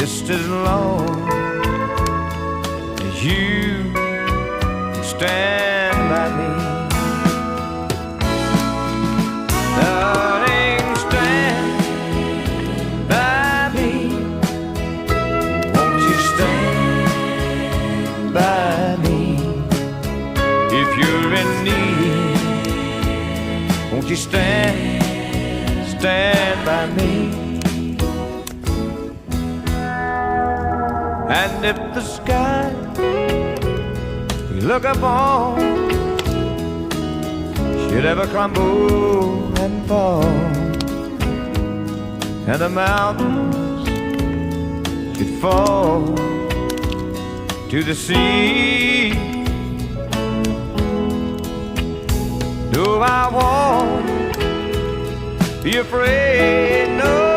just as long as you stand by me. Darling, stand by me. Won't you stand by me? If you're in need, won't you stand by me? And if the sky you look upon should ever crumble and fall, and the mountains should fall to the sea, no, I won't be afraid, no.